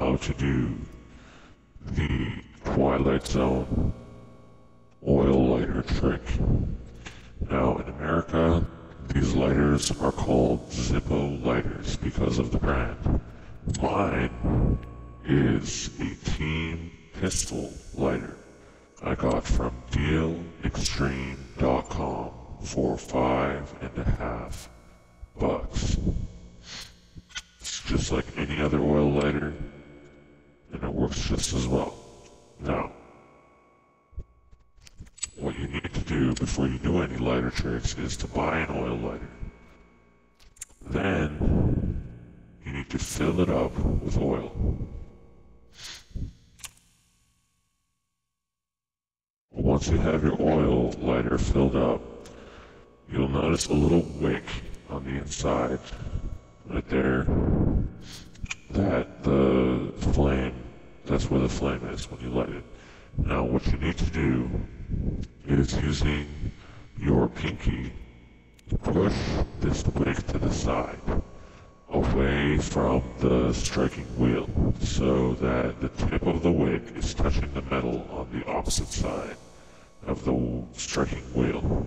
how to do the Twilight Zone oil lighter trick. Now in America, these lighters are called Zippo lighters because of the brand. Mine is a Team Pistol lighter I got from dealextreme.com for $5.50. It's just like any other oil lighter, and it works just as well. Now, what you need to do before you do any lighter tricks is to buy an oil lighter. Then, you need to fill it up with oil. Once you have your oil lighter filled up, you'll notice a little wick on the inside, right there, that's where the flame is when you light it. Now what you need to do is using your pinky, push this wick to the side, away from the striking wheel, so that the tip of the wick is touching the metal on the opposite side of the striking wheel.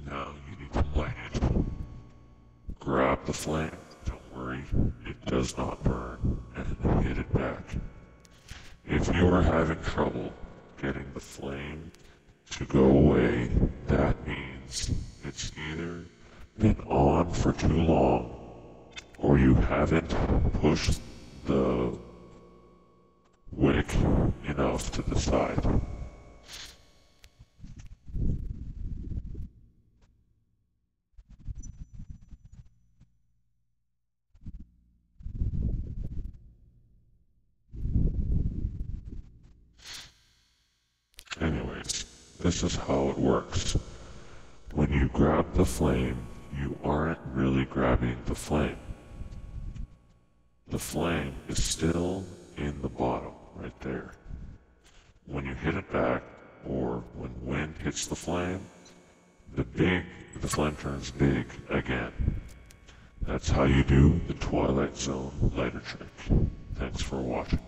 Now you need to light it. Grab the flame, don't worry, it does not burn, and hit it back. If you are having trouble getting the flame to go away, that means it's either been on for too long, or you haven't pushed the wick enough to the side. Anyways, this is how it works. When you grab the flame, you aren't really grabbing the flame. The flame is still in the bottom, right there. When you hit it back, or when wind hits the flame, the flame turns big again. That's how you do the Twilight Zone lighter trick. Thanks for watching.